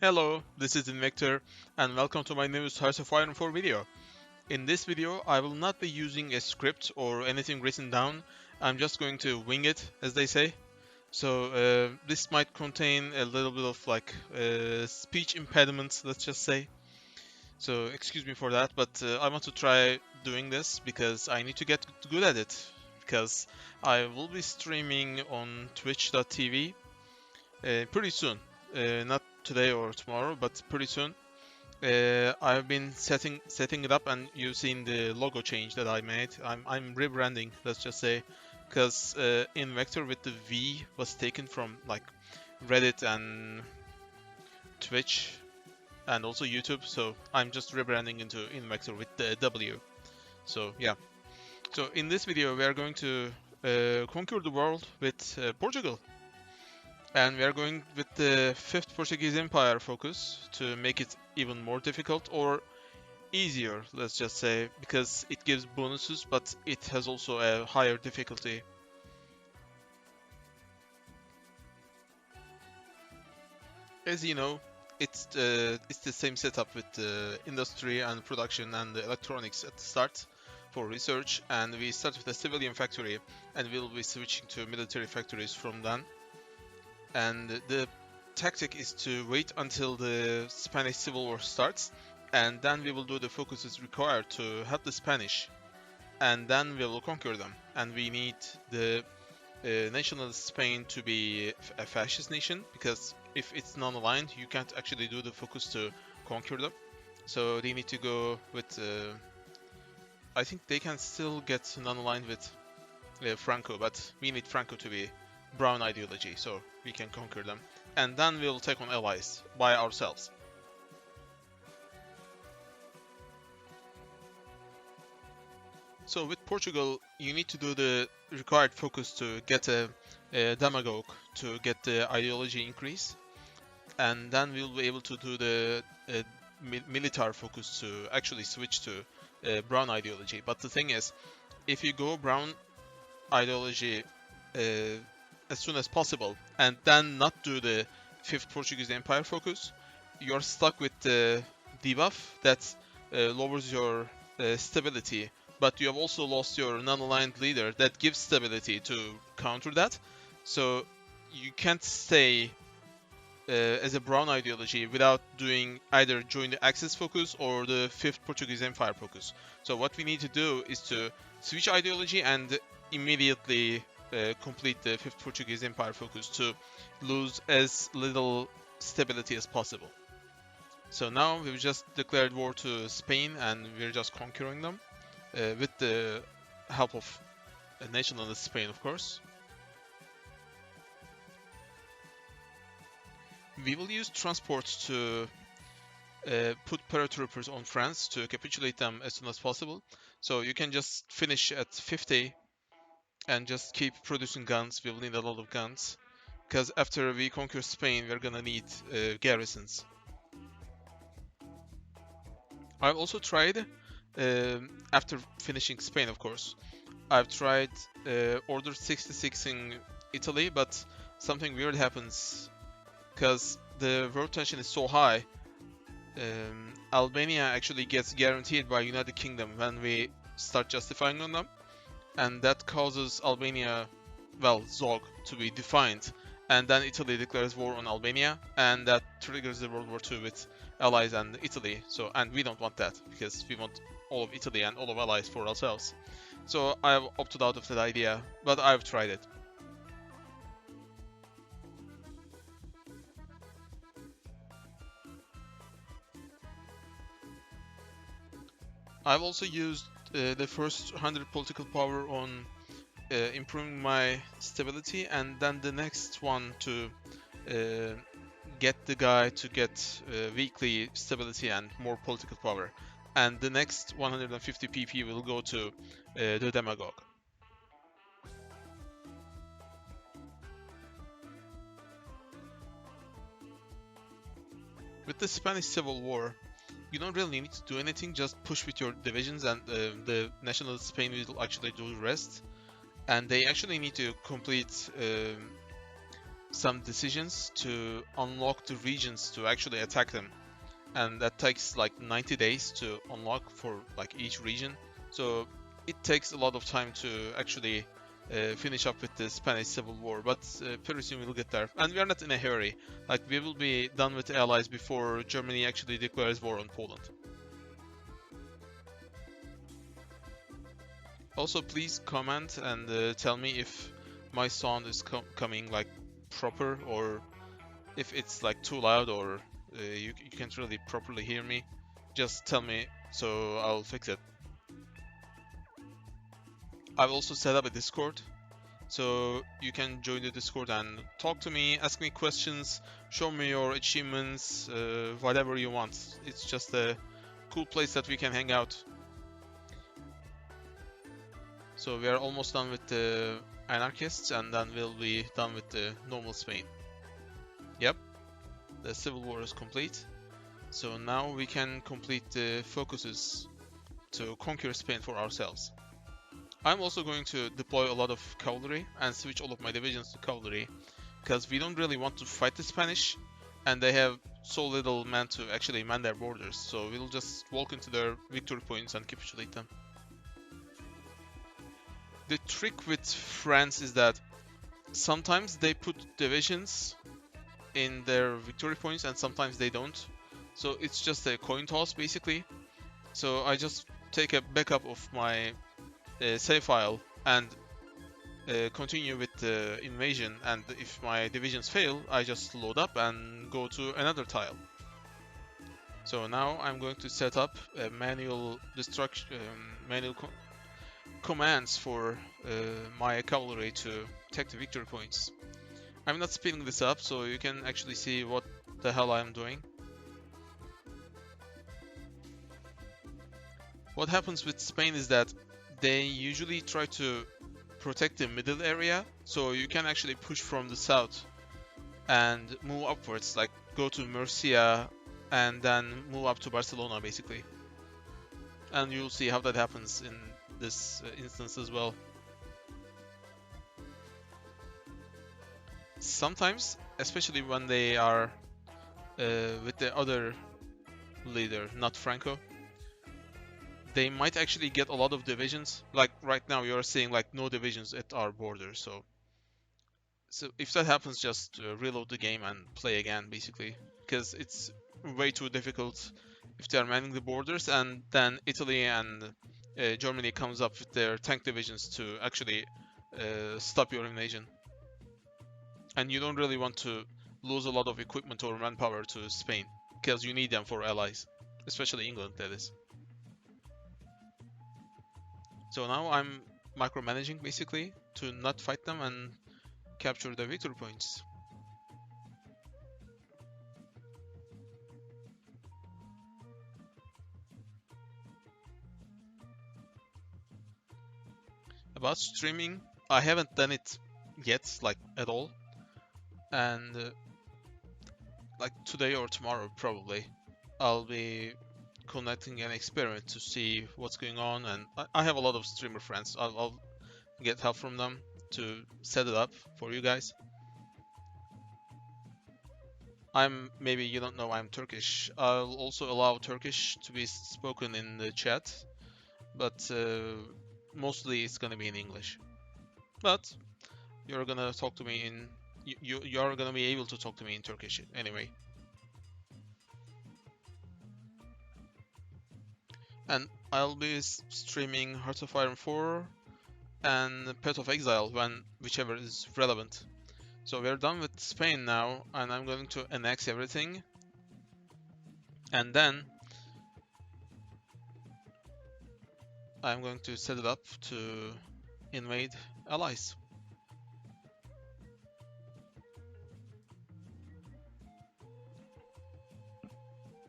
Hello, this is Invector, and welcome to my newest Hearts of Iron 4 video. In this video, I will not be using a script or anything written down. I'm just going to wing it, as they say. So this might contain a little bit of speech impediments, let's just say. So excuse me for that, but I want to try doing this because I need to get good at it. Because I will be streaming on twitch.tv pretty soon. Not today or tomorrow, but pretty soon. I've been setting it up, and you've seen the logo change that I made. I'm rebranding, let's just say, because Invector with the V was taken from like Reddit and Twitch and also YouTube, so I'm just rebranding into Invector with the W. So yeah. So in this video, we are going to conquer the world with Portugal. And we are going with the 5th Portuguese Empire focus to make it even more difficult or easier, let's just say, because it gives bonuses, but it has also a higher difficulty. As you know, it's the same setup with the industry and production and the electronics at the start for research, and we start with a civilian factory, and we'll be switching to military factories from then. And the tactic is to wait until the Spanish Civil War starts, and then we will do the focuses required to help the Spanish, and then we will conquer them. And we need the nationalist Spain to be a fascist nation, because if it's non-aligned, you can't actually do the focus to conquer them. So they need to go with. I think they can still get non-aligned with Franco, but we need Franco to be brown ideology, so we can conquer them. And then we'll take on allies by ourselves. So with Portugal, you need to do the required focus to get a demagogue to get the ideology increase. And then we'll be able to do the military focus to actually switch to brown ideology. But the thing is, if you go brown ideology as soon as possible and then not do the 5th Portuguese Empire focus, you're stuck with the debuff that lowers your stability, but you have also lost your non-aligned leader that gives stability to counter that. So you can't stay as a brown ideology without doing either join the Axis focus or the 5th Portuguese Empire focus. So what we need to do is to switch ideology and immediately complete the 5th Portuguese Empire focus to lose as little stability as possible. So now we've just declared war to Spain, and we're just conquering them with the help of nationalist Spain, of course. We will use transports to put paratroopers on France to capitulate them as soon as possible. So you can just finish at 50 and just keep producing guns. We'll need a lot of guns, because after we conquer Spain, we're gonna need garrisons. I've also tried, after finishing Spain, of course, I've tried Order 66 in Italy, but something weird happens, because the world tension is so high. Albania actually gets guaranteed by United Kingdom when we start justifying on them, and that causes Albania, well, Zog, to be defiant, and then Italy declares war on Albania, and that triggers the World War II with allies and Italy. So, and we don't want that, because we want all of Italy and all of allies for ourselves. So I've opted out of that idea, but I've tried it. I've also used the first 100 political power on improving my stability, and then the next one to get the guy to get weekly stability and more political power. And the next 150 PP will go to the demagogue. With the Spanish Civil War, you don't really need to do anything, just push with your divisions, and the national Spain will actually do the rest. And they actually need to complete some decisions to unlock the regions to actually attack them, and that takes like 90 days to unlock for like each region. So it takes a lot of time to actually finish up with the Spanish Civil War, but pretty soon we'll get there. And we are not in a hurry. Like, we will be done with the allies before Germany actually declares war on Poland. Also, please comment and tell me if my sound is coming like proper, or if it's like too loud, or you can't really properly hear me. Just tell me, so I'll fix it. I've also set up a Discord, so you can join the Discord and talk to me, ask me questions, show me your achievements, whatever you want. It's just a cool place that we can hang out. So we are almost done with the anarchists, and then we'll be done with the normal Spain. Yep, the civil war is complete. So now we can complete the focuses to conquer Spain for ourselves. I'm also going to deploy a lot of cavalry and switch all of my divisions to cavalry, because we don't really want to fight the Spanish, and they have so little men to actually man their borders, so we'll just walk into their victory points and capitulate them. The trick with France is that sometimes they put divisions in their victory points and sometimes they don't. So it's just a coin toss basically. So I just take a backup of my save file and continue with the invasion, and if my divisions fail, I just load up and go to another tile. So now I'm going to set up a manual destruction, commands for my cavalry to take the victory points. I'm not speeding this up, so you can actually see what the hell I'm doing. What happens with Spain is that they usually try to protect the middle area, so you can actually push from the south and move upwards, like go to Murcia and then move up to Barcelona basically. And you'll see how that happens in this instance as well. Sometimes, especially when they are with the other leader, not Franco, they might actually get a lot of divisions. Like right now, you're seeing like no divisions at our border. So if that happens, just reload the game and play again, basically, because it's way too difficult if they are manning the borders, and then Italy and Germany comes up with their tank divisions to actually stop your invasion. And you don't really want to lose a lot of equipment or manpower to Spain, because you need them for allies, especially England, that is. So now I'm micromanaging basically to not fight them and capture the victory points. About streaming, I haven't done it yet, like at all, and like today or tomorrow probably I'll be conducting an experiment to see what's going on, and I have a lot of streamer friends. I'll get help from them to set it up for you guys. Maybe you don't know I'm Turkish. I'll also allow Turkish to be spoken in the chat, but mostly it's gonna be in English. But you're gonna talk to me in you're gonna be able to talk to me in Turkish anyway. And I'll be streaming Hearts of Iron 4 and Path of Exile whichever is relevant. So we're done with Spain now, and I'm going to annex everything, and then I'm going to set it up to invade allies.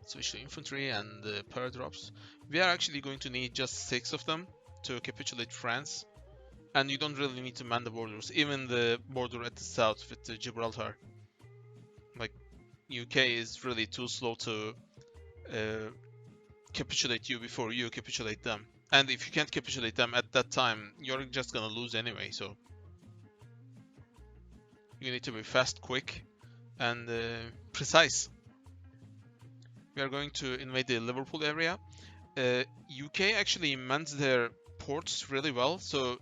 Switch to infantry and the paradrops. We are actually going to need just 6 of them to capitulate France. And you don't really need to man the borders, even the border at the south with the Gibraltar. Like, UK is really too slow to capitulate you before you capitulate them. And if you can't capitulate them at that time, you're just gonna lose anyway, so You need to be fast, quick, and precise. We are going to invade the Liverpool area. UK actually mans their ports really well, so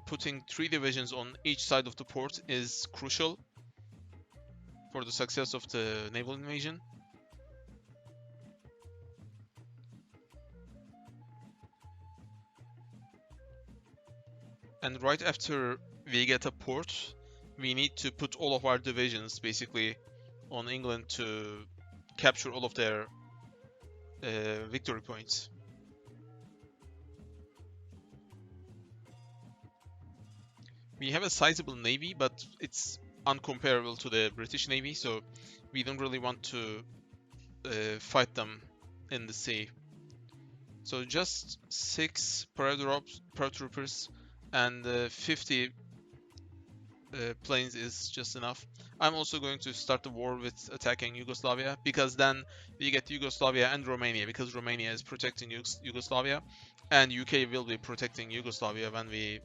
putting 3 divisions on each side of the port is crucial for the success of the naval invasion. And right after we get a port, we need to put all of our divisions basically on England to capture all of their victory points. We have a sizable navy, but it's uncomparable to the British Navy, so we don't really want to fight them in the sea. So just 6 paratroopers and 50 planes is just enough. I'm also going to start the war with attacking Yugoslavia, because then we get Yugoslavia and Romania, because Romania is protecting Yugoslavia, and UK will be protecting Yugoslavia when we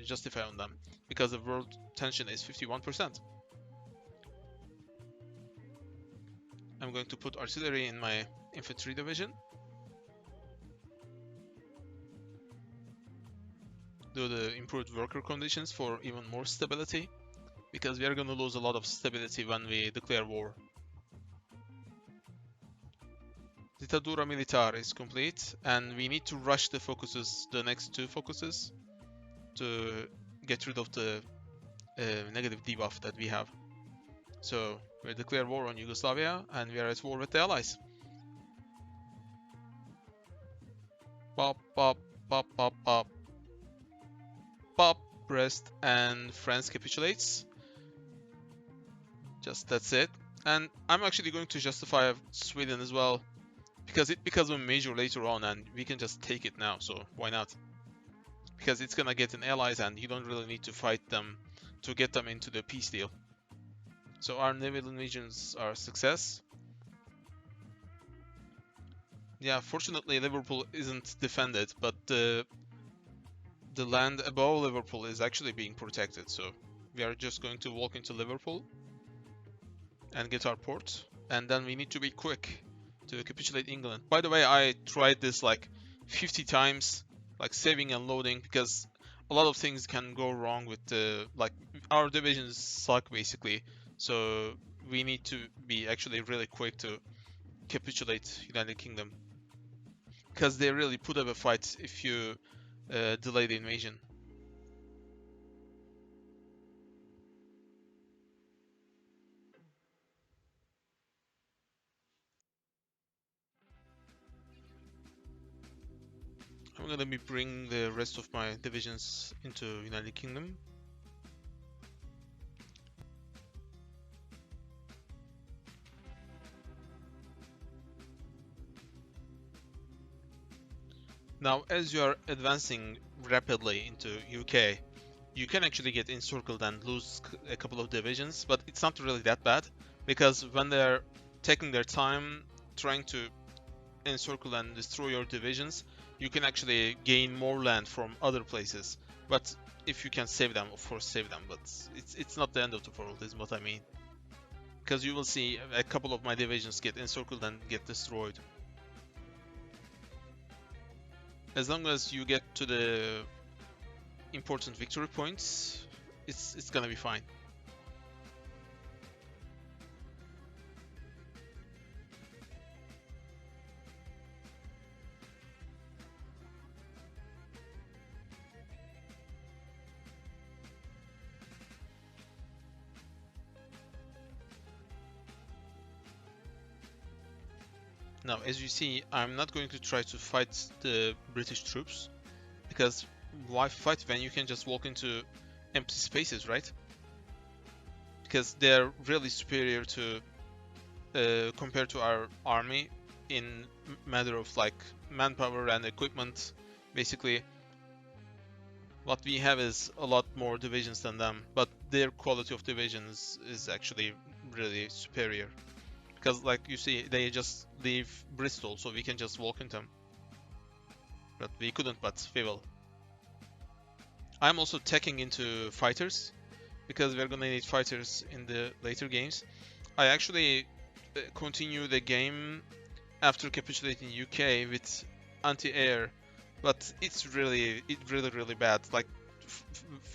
justify on them, because the world tension is 51%. I'm going to put artillery in my infantry division. Do the improved worker conditions for even more stability, because we are going to lose a lot of stability when we declare war. Ditadura Militar is complete, and we need to rush the focuses, the next 2 focuses, to get rid of the negative debuff that we have. So we declare war on Yugoslavia, and we are at war with the Allies. Pop, pop, pop, pop, pop. Pop, Brest, and France capitulates. Just that's it. And I'm actually going to justify Sweden as well, because it becomes a major later on, and we can just take it now, so why not? Because it's gonna get an allies, and you don't really need to fight them to get them into the peace deal. So our naval invasions are a success. Yeah, fortunately Liverpool isn't defended, but the land above Liverpool is actually being protected, so we are just going to walk into Liverpool and get our port, and then we need to be quick to capitulate England. By the way, I tried this like 50 times, like saving and loading, because a lot of things can go wrong with the, like, our divisions suck basically, so we need to be actually really quick to capitulate United Kingdom, because they really put up a fight if you delay the invasion. I'm gonna be bringing the rest of my divisions into United Kingdom. Now, as you are advancing rapidly into UK, you can actually get encircled and lose a couple of divisions, but it's not really that bad, because when they're taking their time trying to encircle and destroy your divisions, you can actually gain more land from other places. But if you can save them, of course save them, but it's not the end of the world, is what I mean. Because you will see a couple of my divisions get encircled and get destroyed. As long as you get to the important victory points, it's gonna be fine. Now, as you see, I'm not going to try to fight the British troops, because why fight when you can just walk into empty spaces, right? Because they're really superior to compared to our army in matter of like manpower and equipment. Basically, what we have is a lot more divisions than them, but their quality of divisions is actually really superior. Because, like you see, they just leave Bristol, so we can just walk into them. But we couldn't, but we will. I'm also teching into fighters, because we're gonna need fighters in the later games. I actually continue the game after capitulating UK with anti-air, but it's really bad. Like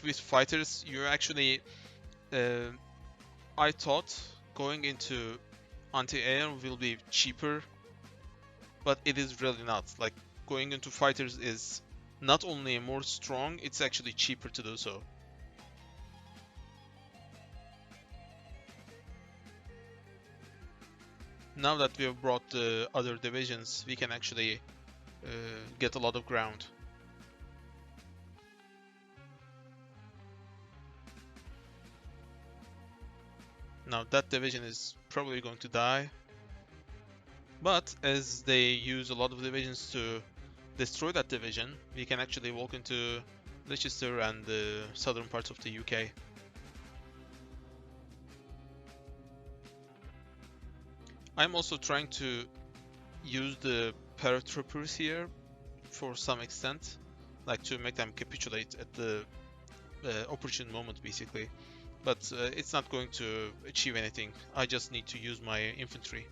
with fighters, you actually uh, I thought going into anti-air will be cheaper, but it is really not. Like going into fighters is not only more strong, it's actually cheaper to do so. Now that we have brought the other divisions, we can actually get a lot of ground. Now that division is probably going to die, but as they use a lot of divisions to destroy that division, we can actually walk into Leicester and the southern parts of the UK. I'm also trying to use the paratroopers here for some extent, like to make them capitulate at the opportune moment basically. But it's not going to achieve anything. I just need to use my infantry.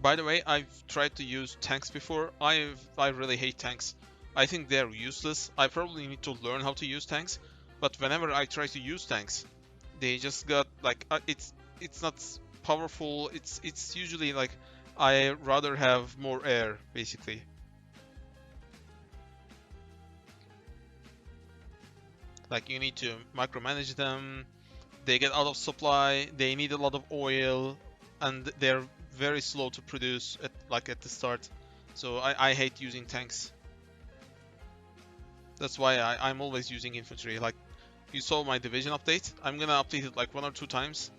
By the way, I've tried to use tanks before. I really hate tanks. I think they're useless. I probably need to learn how to use tanks. But whenever I try to use tanks, they just got like it's not powerful. It's usually like I rather have more air basically. Like you need to micromanage them. They get out of supply. They need a lot of oil, and they're very slow to produce at the start. So I hate using tanks. That's why I'm always using infantry. Like you saw my division update. I'm gonna update it like 1 or 2 times.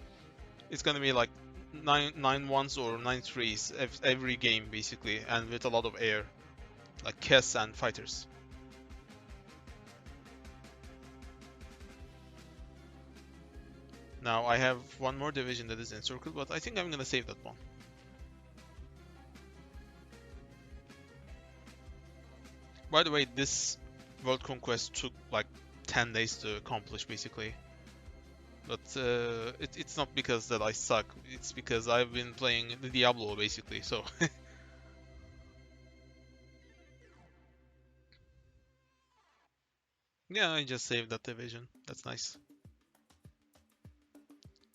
It's gonna be like nine ones or 9 threes every game basically, and with a lot of air, like Kess and fighters. Now I have one more division that is encircled, but I think I'm gonna save that one. By the way, this World Conquest took like 10 days to accomplish basically. But it's not because that I suck, it's because I've been playing the Diablo basically, so... Yeah, I just saved that division, that's nice.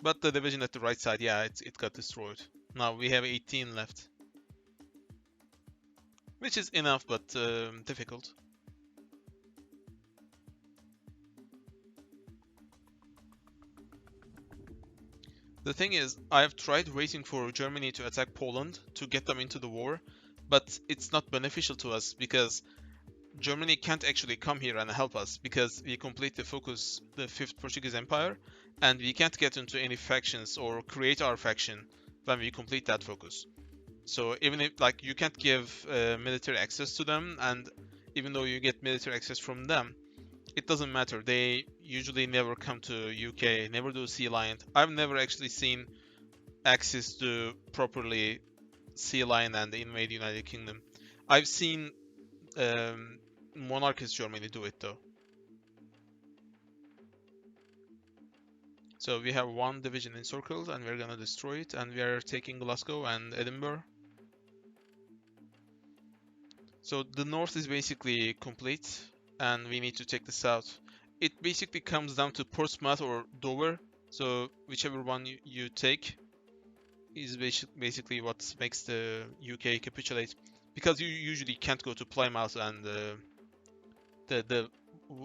But the division at the right side, yeah, it got destroyed. Now we have 18 left. Which is enough, but difficult. The thing is, I've tried waiting for Germany to attack Poland to get them into the war, but it's not beneficial to us because Germany can't actually come here and help us because we completely focus the 5th Portuguese Empire and we can't get into any factions or create our faction when we complete that focus. So even if like you can't give military access to them, and even though you get military access from them, it doesn't matter. They usually never come to UK, never do sea lion. I've never actually seen access to properly sea lion and invade United Kingdom. I've seen monarchist Germany do it though. So we have one division encircled and we're gonna destroy it, and we are taking Glasgow and Edinburgh. So the north is basically complete and we need to take the south. It basically comes down to Portsmouth or Dover, so whichever one you take is basically what makes the UK capitulate, because you usually can't go to Plymouth and the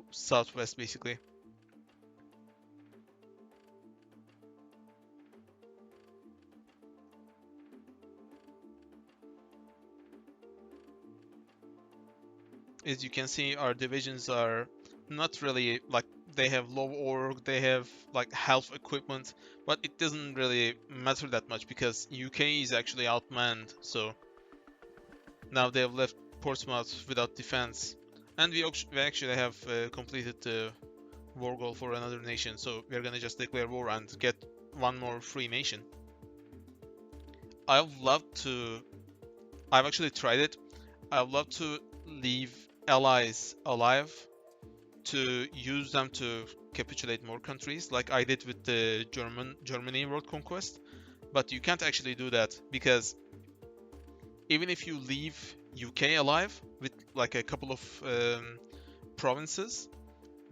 southwest basically. As you can see, our divisions are not really like, they have low org, they have like half equipment, but it doesn't really matter that much because UK is actually outmanned. So now they have left Portsmouth without defense, and we actually have completed the war goal for another nation. So we're gonna just declare war and get one more free nation. I've actually tried it. I'd love to leave allies alive to use them to capitulate more countries, like I did with the Germany World Conquest. But you can't actually do that because even if you leave UK alive with like a couple of provinces,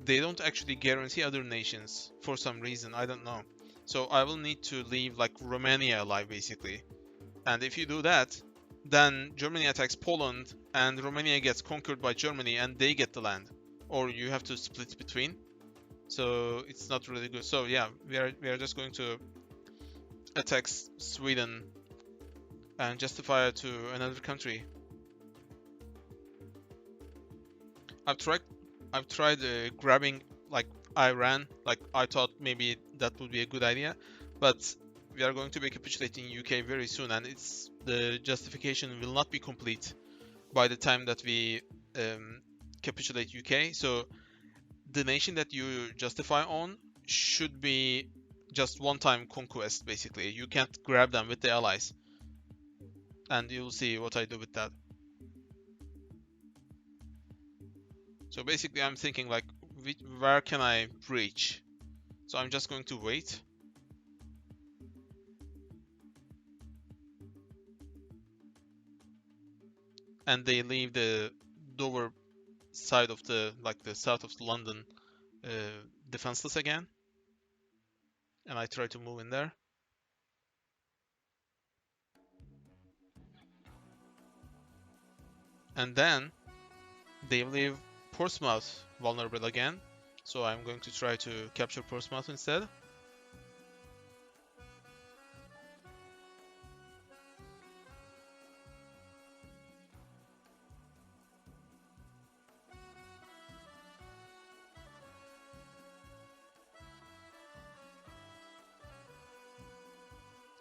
they don't actually guarantee other nations for some reason. I don't know. So I will need to leave like Romania alive basically. And if you do that, then Germany attacks Poland and Romania gets conquered by Germany and they get the land. Or you have to split between. So it's not really good. So yeah, we are just going to attack Sweden and justify it to another country. I've tried grabbing like Iran. Like I thought maybe that would be a good idea, but we are going to be capitulating UK very soon, and the justification will not be complete by the time that we capitulate UK. So the nation that you justify on should be just one-time conquest, basically. You can't grab them with the allies, and you'll see what I do with that. So basically I'm thinking like, where can I reach? So I'm just going to wait. And they leave the Dover side of the, like the south of London, defenseless again. And I try to move in there. And then they leave Portsmouth vulnerable again. So I'm going to try to capture Portsmouth instead.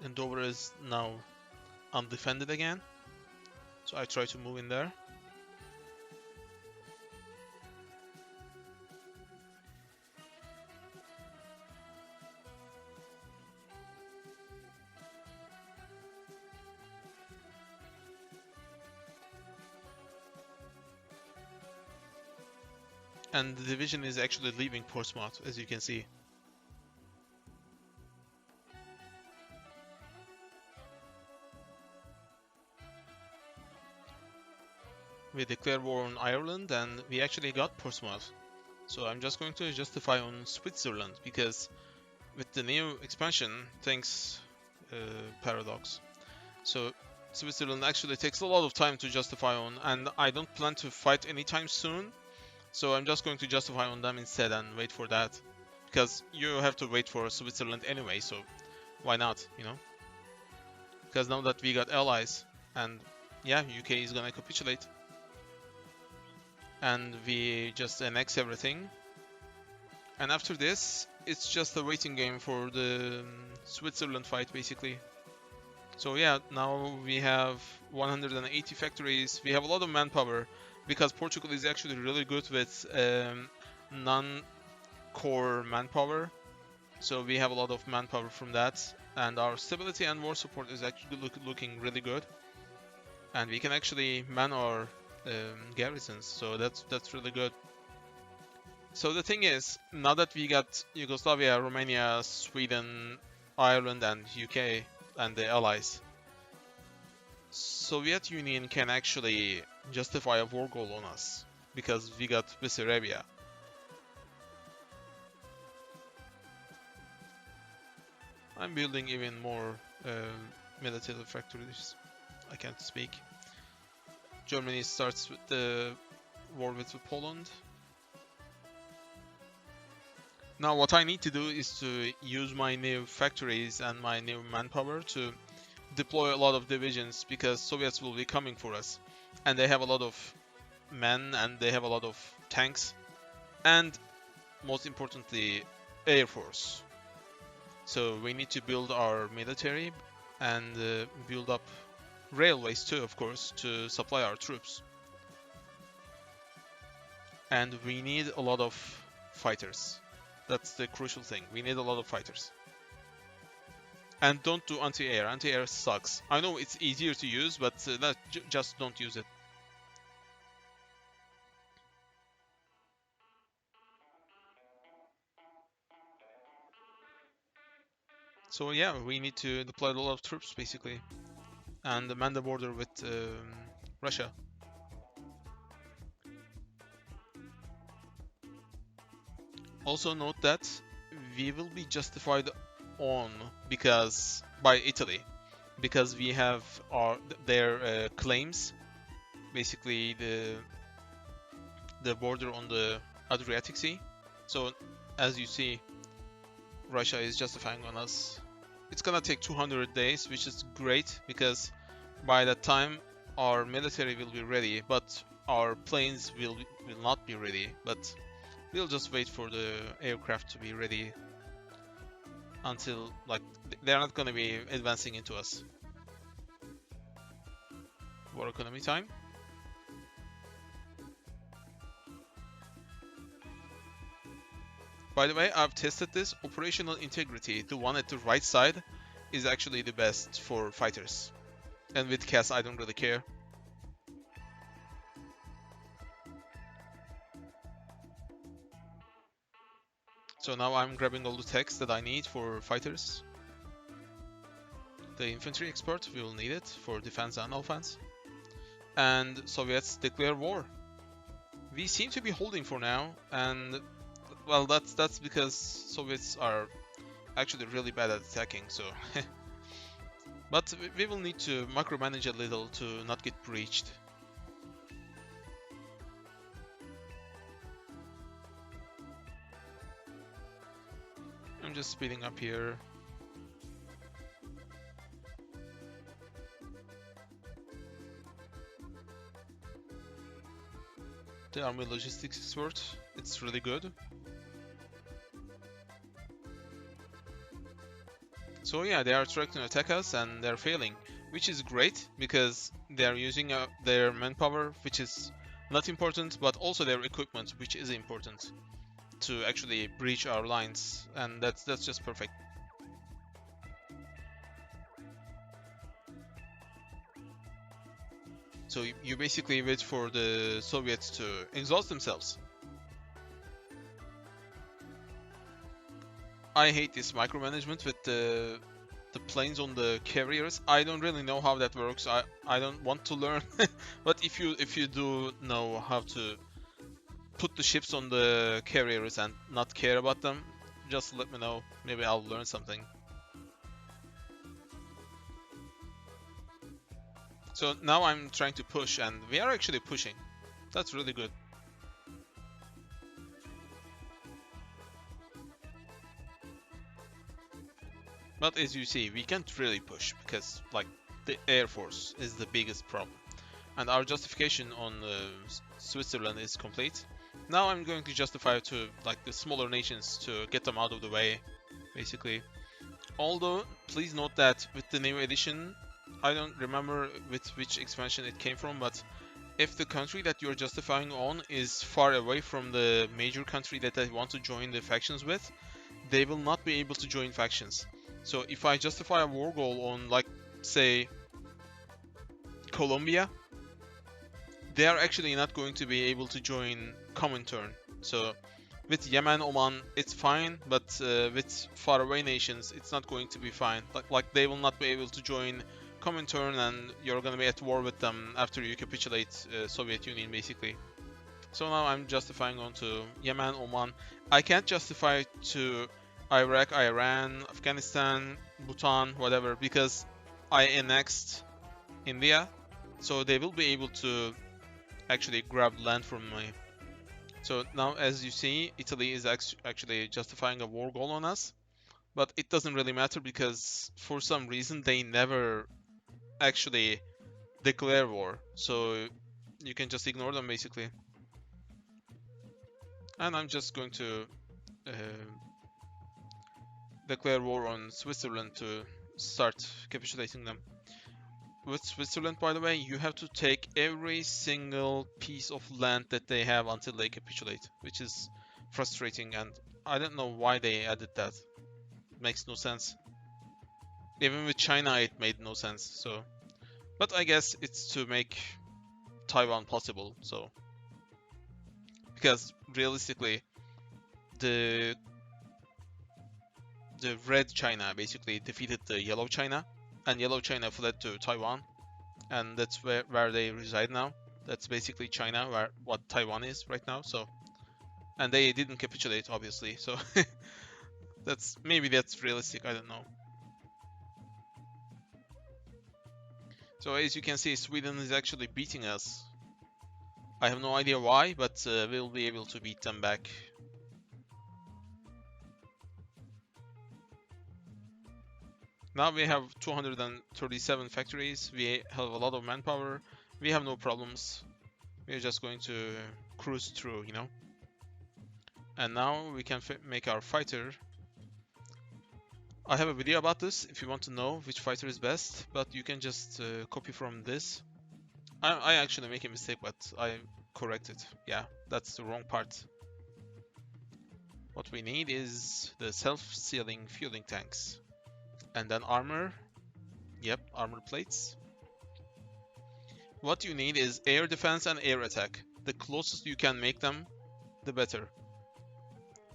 And Dover is now undefended again. So I try to move in there. And the division is actually leaving Portsmouth, as you can see. We declare war on Ireland and we actually got Portsmouth. So I'm just going to justify on Switzerland because with the new expansion, thanks Paradox. So Switzerland actually takes a lot of time to justify on, and I don't plan to fight anytime soon. So I'm just going to justify on them instead and wait for that. Because you have to wait for Switzerland anyway, so why not, you know? Because now that we got allies, and yeah, UK is gonna capitulate. And we just annex everything. And after this, it's just a waiting game for the Switzerland fight, basically. So yeah, now we have 180 factories. We have a lot of manpower because Portugal is actually really good with non-core manpower. So we have a lot of manpower from that, and our stability and war support is actually looking really good. And we can actually man our garrisons, so that's really good. So the thing is, now that we got Yugoslavia, Romania, Sweden, Ireland, and UK, and the allies, Soviet Union can actually justify a war goal on us because we got Bessarabia. I'm building even more military factories. I can't speak. Germany starts with the war with Poland. Now what I need to do is to use my new factories and my new manpower to deploy a lot of divisions because Soviets will be coming for us. And they have a lot of men and they have a lot of tanks. And most importantly, air force. So we need to build our military and build up railways too, of course, to supply our troops. And we need a lot of fighters. That's the crucial thing. We need a lot of fighters. And don't do anti-air. Anti-air sucks. I know it's easier to use, but just don't use it. So yeah, we need to deploy a lot of troops basically, and man the border with Russia. Also note that we will be justified on because by Italy, because we have their claims, basically the border on the Adriatic Sea. So as you see, Russia is justifying on us. It's gonna take 200 days, which is great because by that time our military will be ready, but our planes will not be ready. But we'll just wait for the aircraft to be ready until like they're not gonna be advancing into us. War economy time. By the way, I've tested this. Operational integrity, the one at the right side, is actually the best for fighters. And with CAS, I don't really care. So now I'm grabbing all the text that I need for fighters. The infantry expert, we will need it for defense and offense. And Soviets declare war. We seem to be holding for now, and well, that's because Soviets are actually really bad at attacking, so but we will need to micromanage a little to not get breached. I'm just speeding up here. The army logistics expert, it's really good. So yeah, they are trying to attack us and they're failing, which is great because they are using their manpower, which is not important, but also their equipment, which is important to actually breach our lines, and that's just perfect. So you basically wait for the Soviets to exhaust themselves. I hate this micromanagement with the planes on the carriers. I don't really know how that works. I don't want to learn. But if you do know how to put the ships on the carriers and not care about them, just let me know. Maybe I'll learn something. So now I'm trying to push, and we are actually pushing. That's really good. But as you see, we can't really push because like the Air Force is the biggest problem. And our justification on Switzerland is complete. Now I'm going to justify to like the smaller nations to get them out of the way, basically. Although, please note that with the new edition, I don't remember with which expansion it came from, but if the country that you're justifying on is far away from the major country that they want to join the factions with, they will not be able to join factions. So if I justify a war goal on, like, say, Colombia, they are actually not going to be able to join Comintern. So with Yemen, Oman, it's fine, but with faraway nations, it's not going to be fine. Like they will not be able to join Comintern, and you're gonna be at war with them after you capitulate Soviet Union, basically. So now I'm justifying onto Yemen, Oman. I can't justify to Iraq, Iran, Afghanistan, Bhutan, whatever, because I annexed India, so they will be able to actually grab land from me. So now, as you see, Italy is actually justifying a war goal on us, but it doesn't really matter because for some reason they never actually declare war, so you can just ignore them basically. And I'm just going to uh, declare war on Switzerland to start capitulating them. With Switzerland, by the way, you have to take every single piece of land that they have until they capitulate, which is frustrating, and I don't know why they added that. It makes no sense. Even with China, it made no sense. So, but I guess it's to make Taiwan possible. So, because realistically, the the red China basically defeated the yellow China, and yellow China fled to Taiwan, and that's where they reside now. That's basically China, where what Taiwan is right now. So, and they didn't capitulate, obviously. So maybe that's realistic. I don't know. So as you can see, Sweden is actually beating us. I have no idea why, but we'll be able to beat them back. Now we have 237 factories, we have a lot of manpower, we have no problems. We're just going to cruise through, you know. And now we can make our fighter. I have a video about this if you want to know which fighter is best, but you can just copy from this. I actually make a mistake, but I correct it. Yeah, that's the wrong part. What we need is the self-sealing fueling tanks. And then armor. Yep, armor plates. What you need is air defense and air attack. The closest you can make them, the better.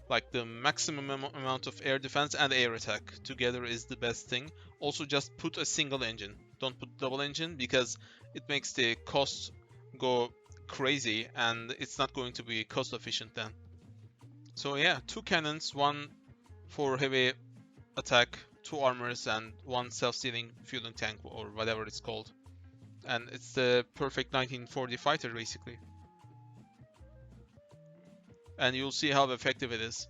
Like the maximum amount of air defense and air attack together is the best thing. Also just put a single engine. Don't put double engine because it makes the cost go crazy and it's not going to be cost efficient then. So yeah, 2 cannons, 1 for heavy attack, 2 armors and 1 self-sealing fueling tank or whatever it's called. And it's the perfect 1940 fighter basically. And you'll see how effective it is.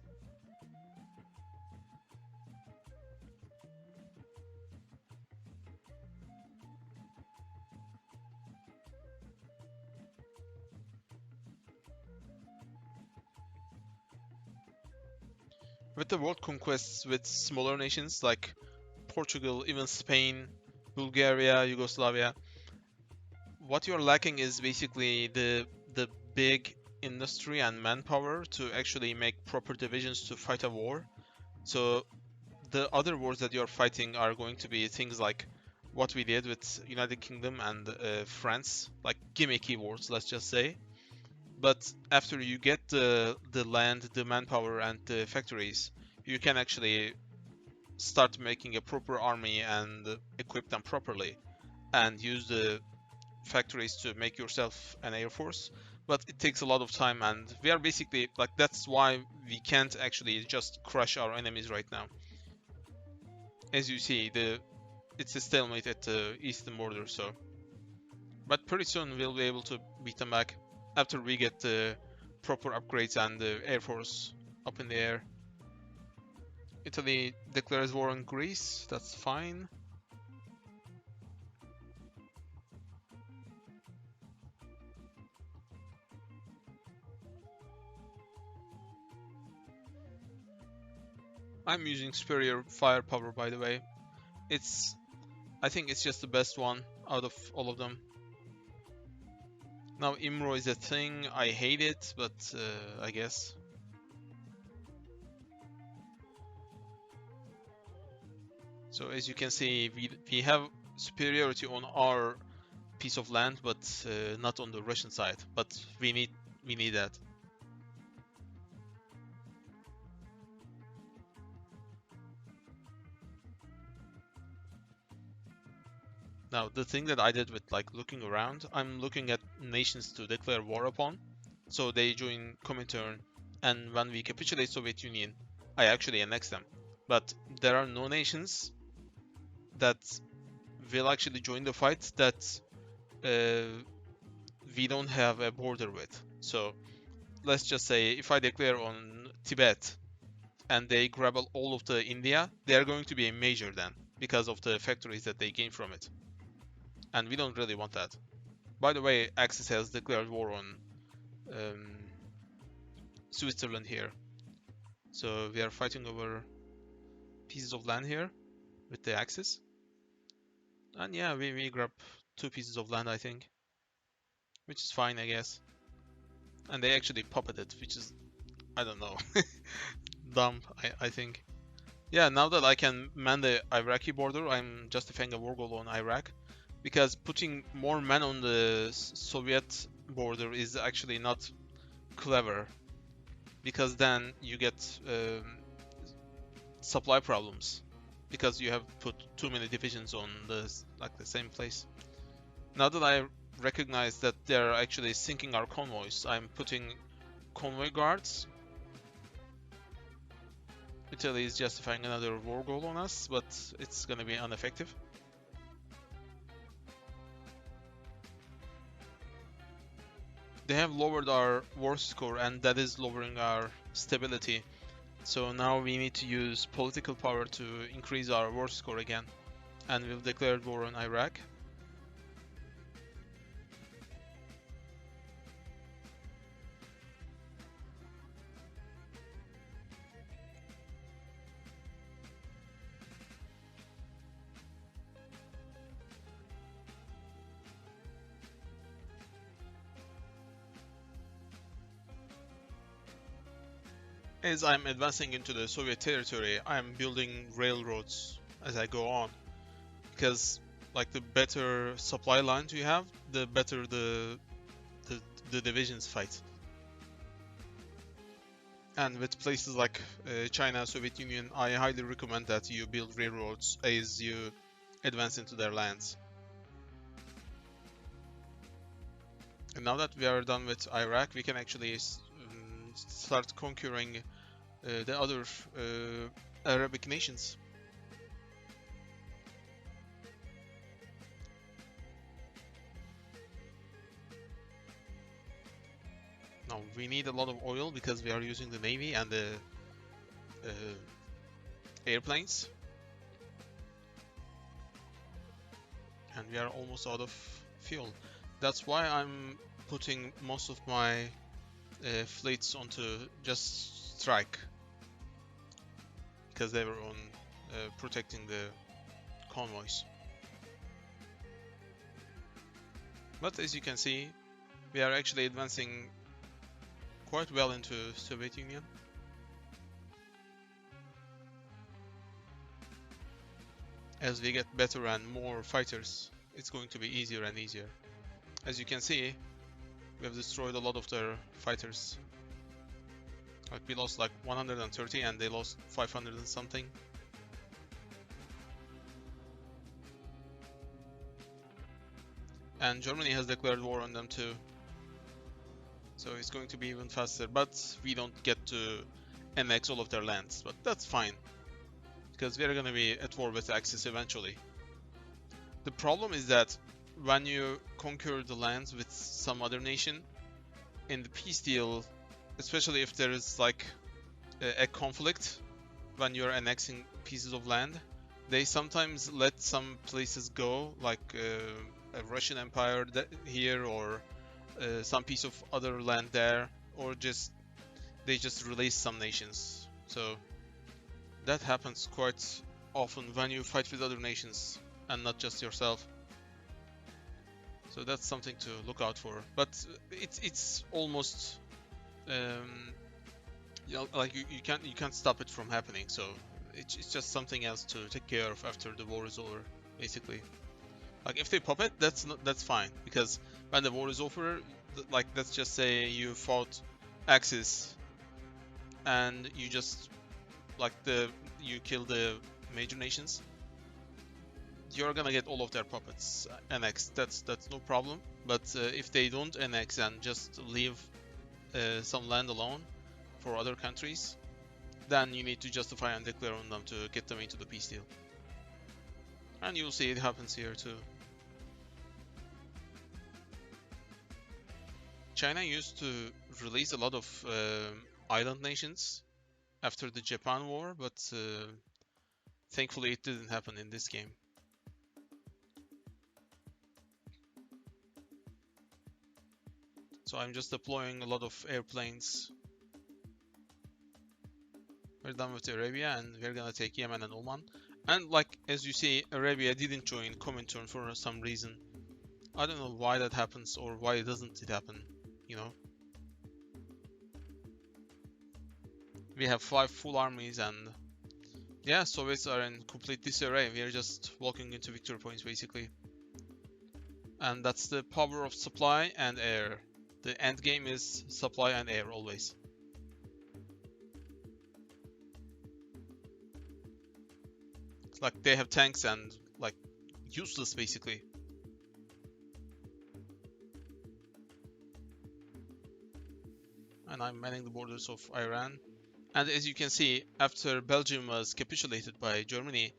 With the world conquests with smaller nations like Portugal, even Spain, Bulgaria, Yugoslavia, what you're lacking is basically the big industry and manpower to actually make proper divisions to fight a war. So the other wars that you're fighting are going to be things like what we did with United Kingdom and France, like gimmicky wars, let's just say. But after you get the land, the manpower, and the factories, you can actually start making a proper army and equip them properly, and use the factories to make yourself an air force. But it takes a lot of time, and we are basically like, that's why we can't actually just crush our enemies right now. As you see, it's a stalemate at the eastern border, so. But pretty soon we'll be able to beat them back after we get the proper upgrades and the air force up in the air. Italy declares war on Greece, that's fine. I'm using superior firepower, by the way. I think it's just the best one out of all of them. Now IMRO is a thing, I hate it, but I guess. So as you can see, we have superiority on our piece of land, but not on the Russian side. But we need that. Now, the thing that I did with like looking around, I'm looking at nations to declare war upon. So they join Comintern, and when we capitulate Soviet Union, I actually annex them. But there are no nations that will actually join the fight that we don't have a border with. So let's just say if I declare on Tibet and they grab all of the India, they are going to be a major then because of the factories that they gain from it. And we don't really want that. By the way, Axis has declared war on Switzerland here. So we are fighting over pieces of land here with the Axis. And yeah, we grab 2 pieces of land, I think. Which is fine, I guess. And they actually puppeted, which is, I don't know, dumb, I think. Yeah, now that I can man the Iraqi border, I'm justifying a war goal on Iraq. Because putting more men on the Soviet border is actually not clever. Because then you get supply problems because you have put too many divisions on the same place. Now that I recognize that they're actually sinking our convoys, I'm putting convoy guards. Italy is justifying another war goal on us, but it's gonna be ineffective. They have lowered our war score, and that is lowering our stability. So now we need to use political power to increase our war score again. And we've declared war on Iraq. As I'm advancing into the Soviet territory, I'm building railroads as I go on. Because like the better supply lines you have, the better the divisions fight. And with places like China, Soviet Union, I highly recommend that you build railroads as you advance into their lands. And now that we are done with Iraq, we can actually start conquering the other Arabic nations. Now we need a lot of oil because we are using the navy and the airplanes, and we are almost out of fuel. That's why I'm putting most of my fleets onto just strike, because they were on protecting the convoys. But as you can see, we are actually advancing quite well into Soviet Union. As we get better and more fighters, it's going to be easier and easier. As you can see, we have destroyed a lot of their fighters. Like we lost like 130 and they lost 500 and something. And Germany has declared war on them too. So it's going to be even faster, but we don't get to annex all of their lands, but that's fine, because we're gonna be at war with Axis eventually. The problem is that when you conquer the lands with some other nation, in the peace deal, especially if there is like a conflict when you're annexing pieces of land, they sometimes let some places go, like a Russian Empire here, or some piece of other land there, or they just release some nations. So that happens quite often when you fight with other nations and not just yourself. So that's something to look out for. But it's almost you know, like you can't stop it from happening. So it's just something else to take care of after the war is over, basically. Like if they pop it, that's fine, because when the war is over, like let's just say you fought Axis and you just you kill the major nations, you're gonna get all of their puppets annexed. That's no problem. But if they don't annex and just leave some land alone for other countries, then you need to justify and declare on them to get them into the peace deal. And you'll see it happens here too. China used to release a lot of island nations after the Japan war, but thankfully it didn't happen in this game. So I'm just deploying a lot of airplanes. We're done with Arabia and we're gonna take Yemen and Oman. And like as you see, Arabia didn't join Comintern for some reason. I don't know why that happens, or why doesn't it happen, you know. We have 5 full armies, and yeah, Soviets are in complete disarray. We are just walking into victory points basically. And that's the power of supply and air. The end game is supply and air always. Like they have tanks and like useless basically. And I'm manning the borders of Iran. And as you can see, after Belgium was capitulated by Germany,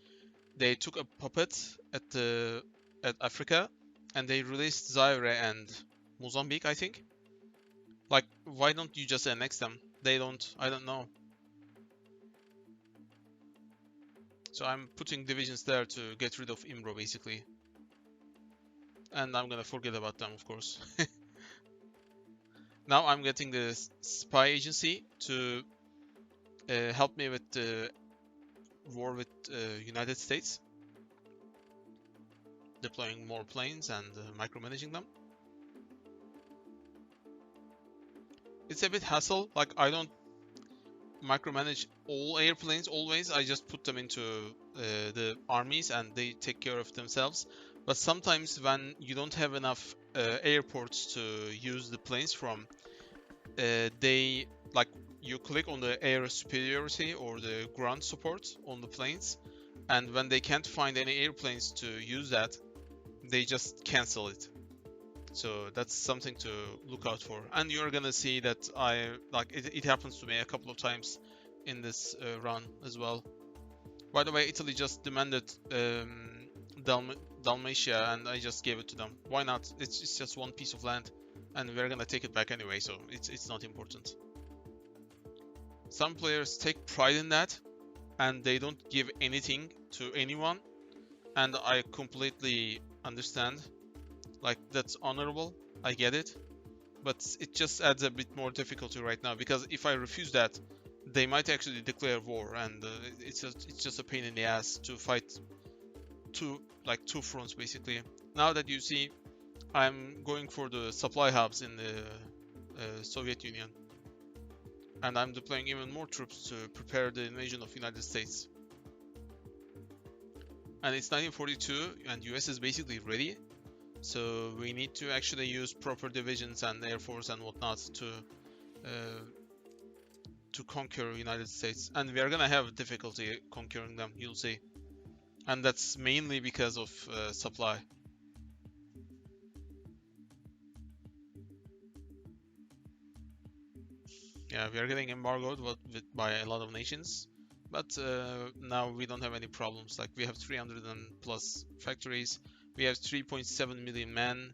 they took a puppet at Africa, and they released Zaire and Mozambique, I think. Like, why don't you just annex them? They don't. I don't know. So I'm putting divisions there to get rid of Imbro, basically. And I'm gonna forget about them, of course. Now I'm getting the spy agency to help me with the war with United States, deploying more planes and micromanaging them. It's a bit hassle. Like I don't micromanage all airplanes always. I just put them into the armies and they take care of themselves. But sometimes when you don't have enough airports to use the planes from, they like you click on the air superiority or the ground support on the planes, and when they can't find any airplanes to use that, they just cancel it. So that's something to look out for. And you're gonna see that it happens to me a couple of times in this run as well. By the way, Italy just demanded Dalmatia, and I just gave it to them. Why not? It's just one piece of land, and we're gonna take it back anyway, so it's not important. Some players take pride in that, and they don't give anything to anyone, and I completely understand. Like, that's honorable, I get it, but it just adds a bit more difficulty right now, because if I refuse that, they might actually declare war, and it's just a pain in the ass to fight two fronts basically. Now that you see, I'm going for the supply hubs in the Soviet Union, and I'm deploying even more troops to prepare the invasion of United States. And it's 1942, and US is basically ready. So we need to actually use proper divisions and air force and whatnot to conquer United States, and we are gonna have difficulty conquering them. You'll see, and that's mainly because of supply. Yeah, we are getting embargoed by a lot of nations, but now we don't have any problems. Like we have 300 and plus factories. We have 3.7 million men.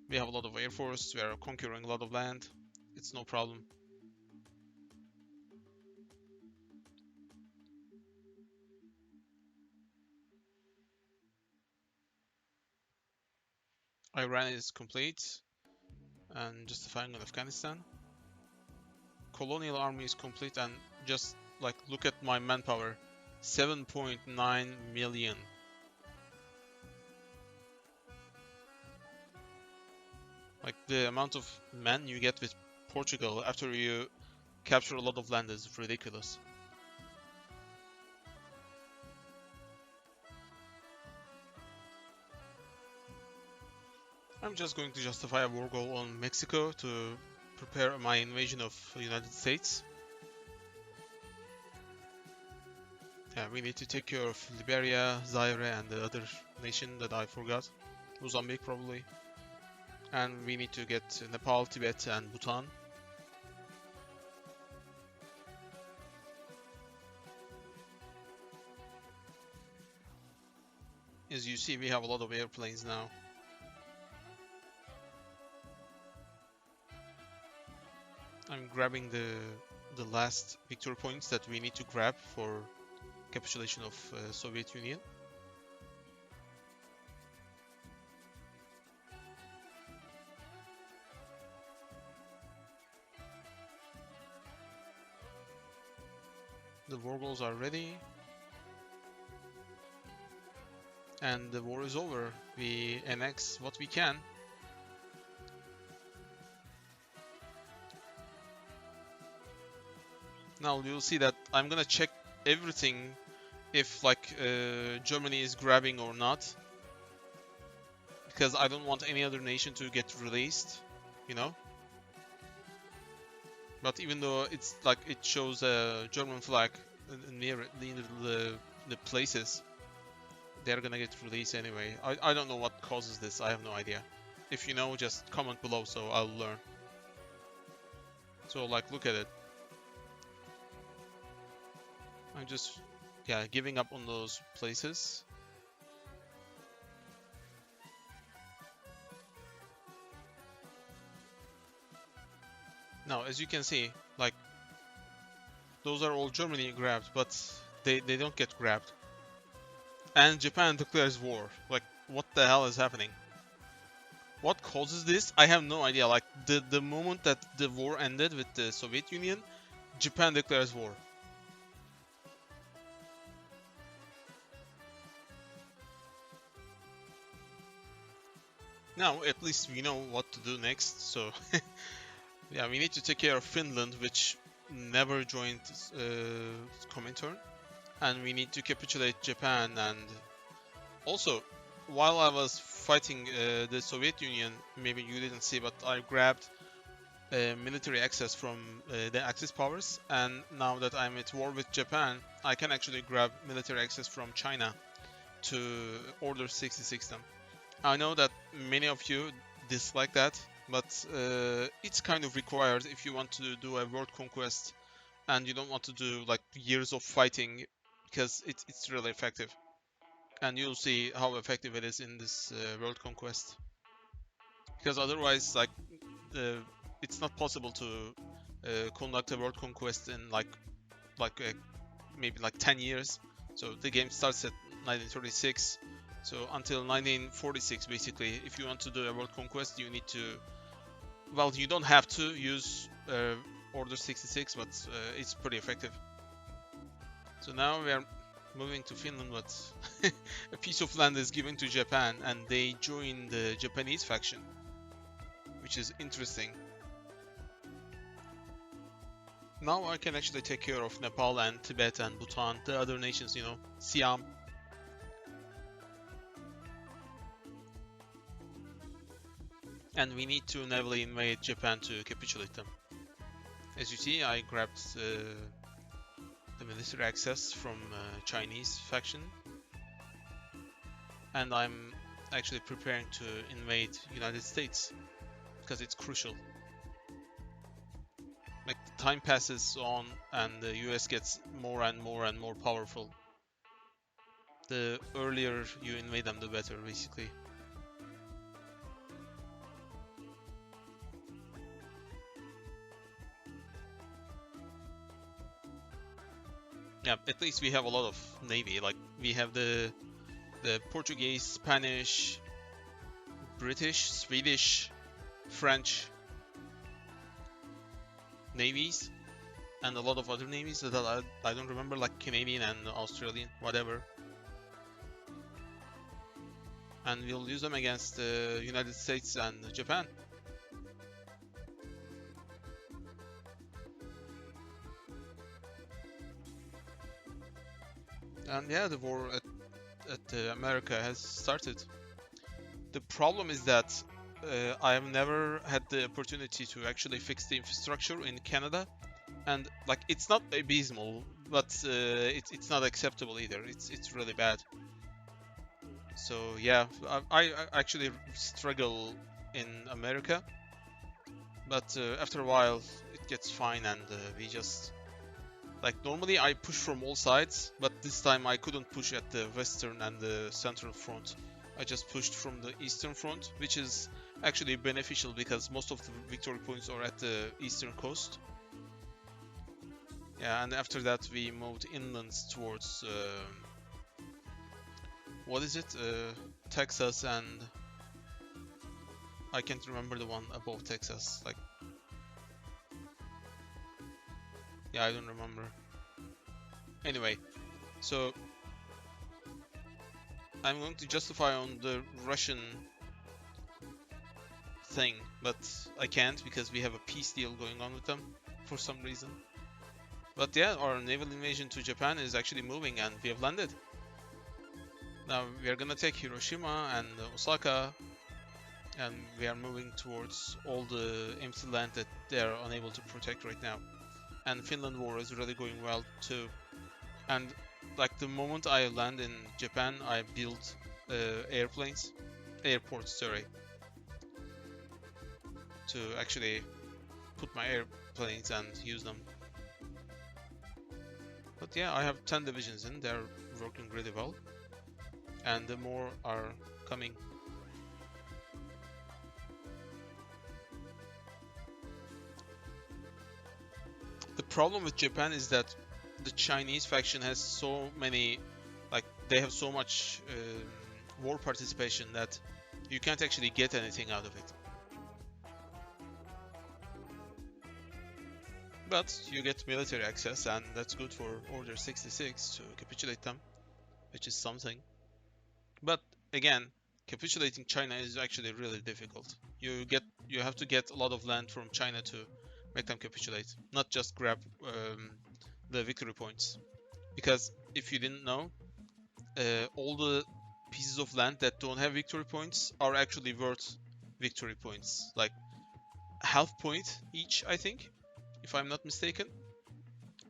We have a lot of air force. We are conquering a lot of land. It's no problem. Iran is complete and justifying on Afghanistan. Colonial army is complete, and just like look at my manpower, 7.9 million. Like the amount of men you get with Portugal after you capture a lot of land is ridiculous. I'm just going to justify a war goal on Mexico to prepare my invasion of the United States. Yeah, we need to take care of Liberia, Zaire, and the other nation that I forgot. Mozambique probably. And we need to get Nepal, Tibet, and Bhutan. As you see, we have a lot of airplanes now. I'm grabbing the last victory points that we need to grab for capitulation of Soviet Union. The war goals are ready. And the war is over. We annex what we can. Now you'll see that I'm gonna check everything if like Germany is grabbing or not, because I don't want any other nation to get released, you know. But even though it's like it shows a German flag near the places, they're gonna get released anyway. I don't know what causes this. I have no idea. If you know, just comment below so I'll learn. So like, look at it. I'm just, yeah, giving up on those places. Now, as you can see, like, those are all Germany grabbed, but they don't get grabbed. And Japan declares war. Like, what the hell is happening? What causes this? I have no idea. Like, the moment that the war ended with the Soviet Union, Japan declares war. Now, at least we know what to do next, so... yeah, we need to take care of Finland, which never joined Comintern. And we need to capitulate Japan, and... Also, while I was fighting the Soviet Union, maybe you didn't see, but I grabbed military access from the Axis powers, and now that I'm at war with Japan, I can actually grab military access from China to Order 66 them. I know that many of you dislike that, but it's kind of required if you want to do a world conquest and you don't want to do like years of fighting, because it's really effective. And you'll see how effective it is in this world conquest. Because otherwise, like, it's not possible to conduct a world conquest in like maybe like 10 years. So the game starts at 1936. So until 1946, basically, if you want to do a world conquest, you need to... Well, you don't have to use Order 66, but it's pretty effective. So now we are moving to Finland, but a piece of land is given to Japan, and they join the Japanese faction, which is interesting. Now I can actually take care of Nepal and Tibet and Bhutan, the other nations, you know, Siam. And we need to navally invade Japan to capitulate them. As you see, I grabbed the military access from Chinese faction, and I'm actually preparing to invade United States because it's crucial. Like, time passes on and the US gets more and more and more powerful. The earlier you invade them, the better, basically. Yeah, at least we have a lot of navy. Like, we have the Portuguese, Spanish, British, Swedish, French navies, and a lot of other navies that I don't remember, like Canadian and Australian, whatever. And we'll use them against the United States and Japan. And yeah, the war at America has started. The problem is that I have never had the opportunity to actually fix the infrastructure in Canada, and like, it's not abysmal, but it's not acceptable either. It's really bad. So yeah, I actually struggle in America, but after a while it gets fine, and we just... Like, normally I push from all sides, but this time I couldn't push at the western and the central front. I just pushed from the eastern front, which is actually beneficial because most of the victory points are at the eastern coast. Yeah, and after that we moved inland towards... what is it? Texas, and... I can't remember the one above Texas. Like... Yeah, I don't remember. Anyway, so I'm going to justify on the Russian thing, but I can't because we have a peace deal going on with them for some reason. But yeah, our naval invasion to Japan is actually moving, and we have landed. Now we are gonna take Hiroshima and Osaka, and we are moving towards all the empty land that they are unable to protect right now. And Finland war is really going well too. And Like the moment I land in Japan, I build airports, sorry, to actually put my airplanes and use them. But yeah, I have 10 divisions in, they're working really well, and the more are coming. The problem with Japan is that the Chinese faction has so many, like they have so much war participation that you can't actually get anything out of it. But you get military access, and that's good for Order 66 to capitulate them, which is something. But again, capitulating China is actually really difficult. You have to get a lot of land from China to make them capitulate, not just grab the victory points. Because if you didn't know, all the pieces of land that don't have victory points are actually worth victory points, like half point each, I think, if I'm not mistaken.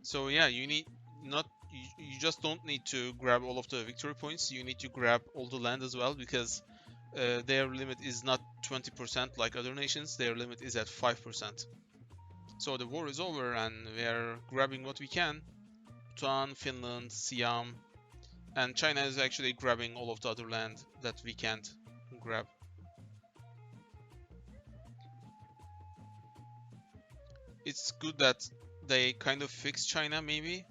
So yeah, you need not you just don't need to grab all of the victory points. You need to grab all the land as well, because their limit is not 20% like other nations. Their limit is at 5%. So the war is over, and we are grabbing what we can. Bhutan, Finland, Siam, and China is actually grabbing all of the other land that we can't grab. It's good that they kind of fix China, maybe,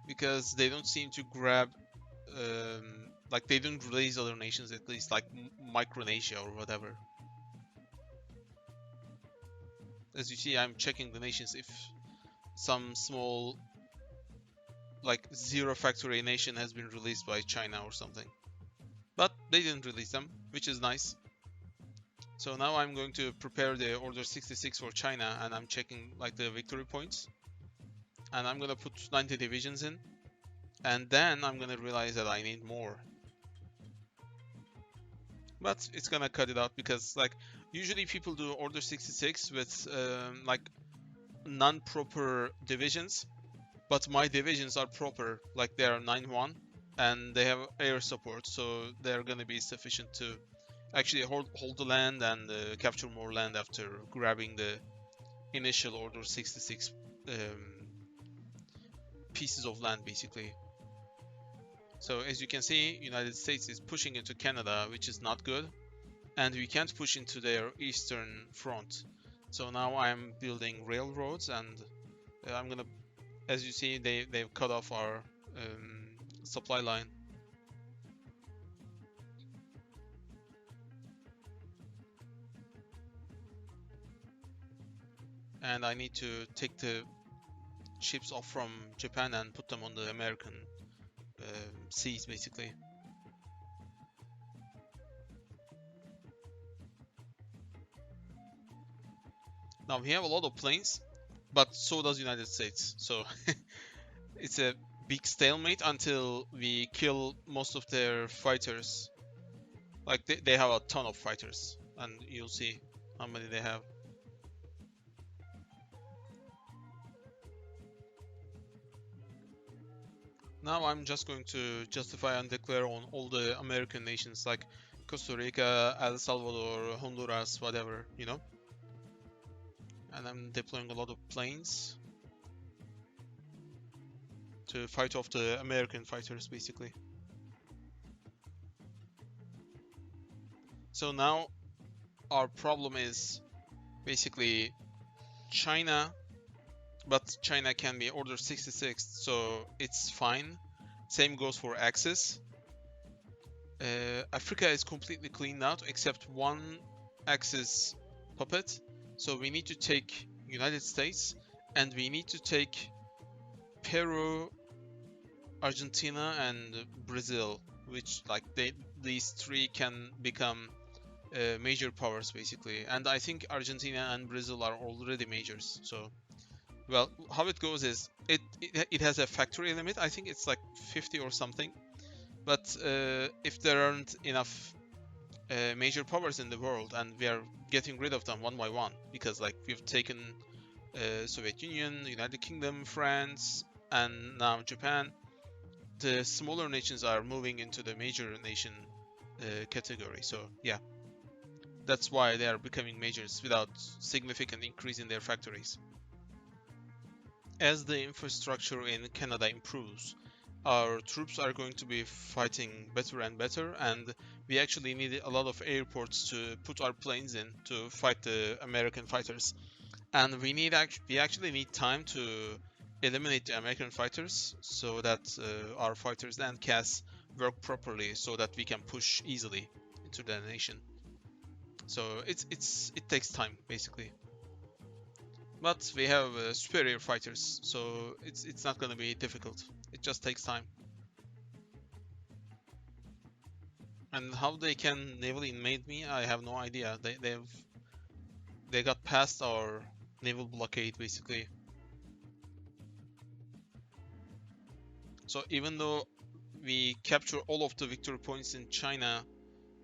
because they don't seem to grab, like they don't release other nations, at least like Micronesia or whatever. As you see, I'm checking the nations if some small, like zero factory nation has been released by China or something. But they didn't release them, which is nice. So now I'm going to prepare the Order 66 for China, and I'm checking like the victory points. And I'm gonna put 90 divisions in, and then I'm gonna realize that I need more. But it's gonna cut it out, because like usually people do Order 66 with like non-proper divisions, but my divisions are proper, like they are 9-1 and they have air support, so they're gonna be sufficient to actually hold the land and capture more land after grabbing the initial Order 66 pieces of land, basically. So as you can see, United States is pushing into Canada, which is not good, and we can't push into their eastern front. So now I'm building railroads, and I'm gonna, as you see, they've cut off our supply line. And I need to take the ships off from Japan and put them on the American seas, basically. Now we have a lot of planes, but so does United States. So it's a big stalemate until we kill most of their fighters. Like they have a ton of fighters, and you'll see how many they have. Now I'm just going to justify and declare on all the American nations, like Costa Rica, El Salvador, Honduras, whatever, you know. And I'm deploying a lot of planes to fight off the American fighters, basically. So now our problem is basically China, but China can be Order 66, so it's fine. Same goes for Axis. Africa is completely cleaned out except one Axis puppet. So we need to take United States, and we need to take Peru, Argentina, and Brazil, which like these three can become major powers, basically. And I think Argentina and Brazil are already majors. So, well, how it goes is it has a factory limit. I think it's like 50 or something. But if there aren't enough major powers in the world, and we are getting rid of them one by one, because like we've taken Soviet Union, United Kingdom, France, and now Japan, the smaller nations are moving into the major nation category. So yeah, that's why they are becoming majors without significant increase in their factories. As the infrastructure in Canada improves, our troops are going to be fighting better and better, and we actually need a lot of airports to put our planes in to fight the American fighters. And we actually need time to eliminate the American fighters so that our fighters and CAS work properly so that we can push easily into the nation. So it takes time basically. But we have superior fighters, so it's not gonna be difficult. It just takes time. And how they can navally invade me, I have no idea. They got past our naval blockade basically. So even though we capture all of the victory points in China,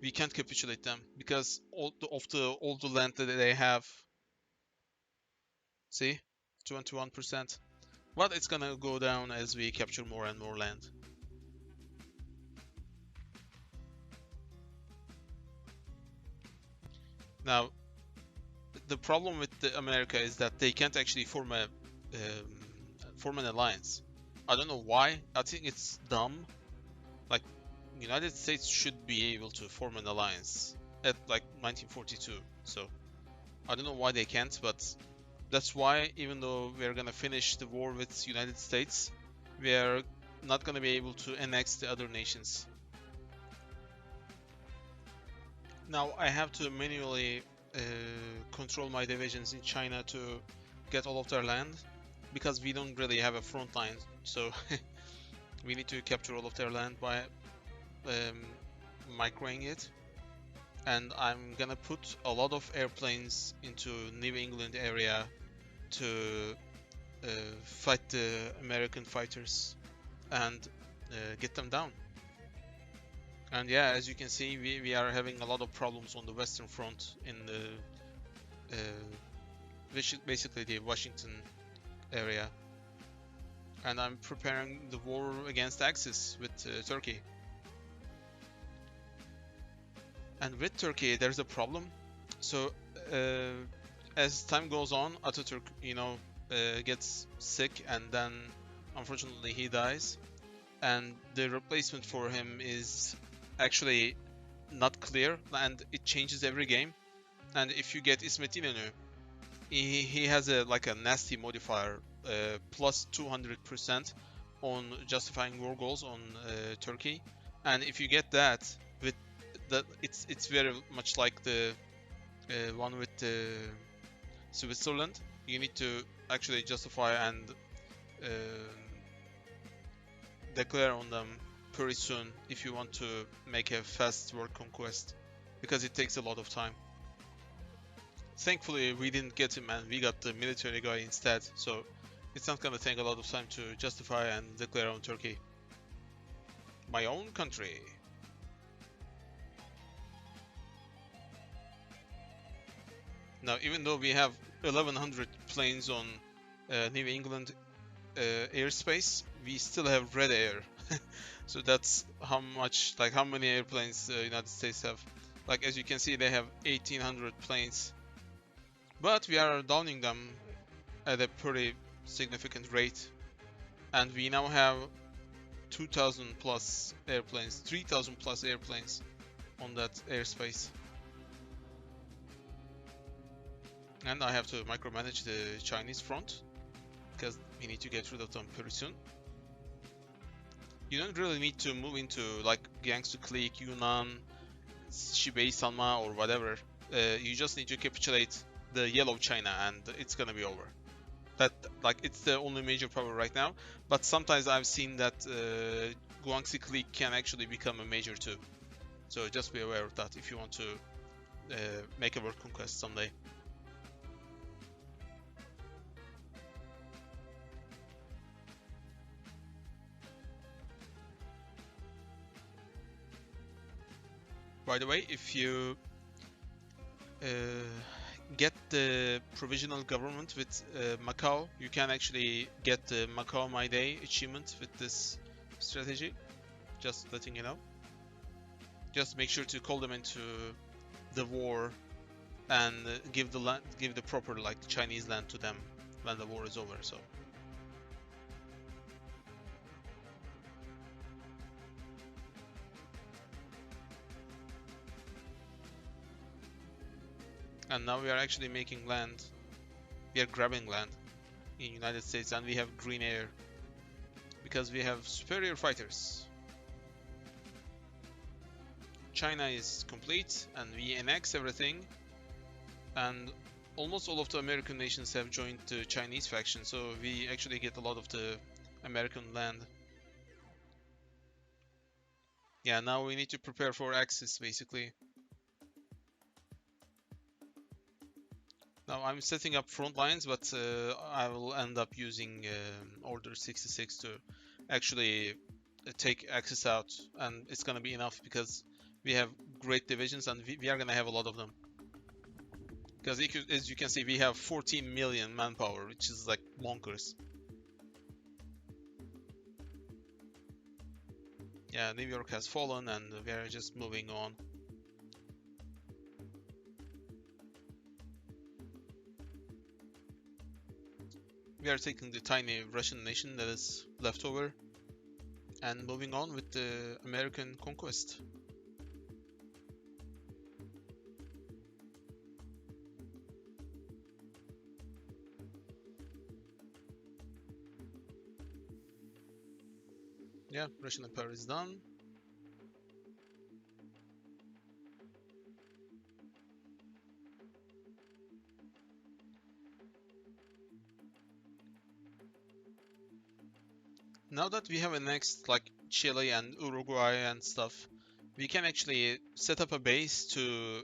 we can't capitulate them because all the land that they have. See, 21%. But it's gonna go down as we capture more and more land. Now, the problem with America is that they can't actually form an alliance. I don't know why. I think it's dumb. Like, United States should be able to form an alliance at like 1942. So I don't know why they can't, but that's why even though we're gonna finish the war with United States, we are not gonna be able to annex the other nations. Now I have to manually control my divisions in China to get all of their land because we don't really have a front line, so we need to capture all of their land by microing it. And I'm gonna put a lot of airplanes into New England area to fight the American fighters and get them down. And yeah, as you can see, we are having a lot of problems on the Western Front in the basically the Washington area. And I'm preparing the war against Axis with Turkey. And with Turkey, there's a problem. So as time goes on, Ataturk, gets sick, and then unfortunately he dies. And the replacement for him is actually not clear, and it changes every game. And if you get İsmet İnönü, he has a nasty modifier, plus 200% on justifying war goals on Turkey. And if you get that, with that, it's very much like the one with Switzerland. You need to actually justify and declare on them pretty soon if you want to make a fast world conquest, because it takes a lot of time. Thankfully we didn't get him and we got the military guy instead, so it's not gonna take a lot of time to justify and declare on Turkey. My own country. Now, even though we have 1100 planes on New England airspace, we still have red air. So that's how many airplanes the United States have. Like, as you can see, they have 1800 planes, but we are downing them at a pretty significant rate, and we now have 2000 plus airplanes, 3000 plus airplanes on that airspace. And I have to micromanage the Chinese front because we need to get rid of them pretty soon. You don't really need to move into like Jiangsu Clique, Yunnan, Shibei Sanma or whatever. You just need to capitulate the yellow China and it's gonna be over. It's the only major power right now, but sometimes I've seen that Guangxi Clique can actually become a major too. So just be aware of that if you want to make a world conquest someday. By the way, if you get the provisional government with Macau, you can actually get the Macau My Day achievement with this strategy. Just letting you know. Just make sure to call them into the war and give the land, give the proper like Chinese land to them when the war is over. So. And now we are actually making land. We are grabbing land in United States, and we have green air because we have superior fighters. China is complete, and we annex everything. And almost all of the American nations have joined the Chinese faction, so we actually get a lot of the American land. Yeah, now we need to prepare for Axis, basically. Now I'm setting up front lines, but I will end up using Order 66 to actually take Axis out, and it's gonna be enough because we have great divisions and we are gonna have a lot of them. Because as you can see, we have 14 million manpower, which is like bonkers. Yeah, New York has fallen and we are just moving on. We are taking the tiny Russian nation that is left over and moving on with the American conquest. Yeah, Russian Empire is done. Now that we have annexed like Chile and Uruguay and stuff, we can actually set up a base to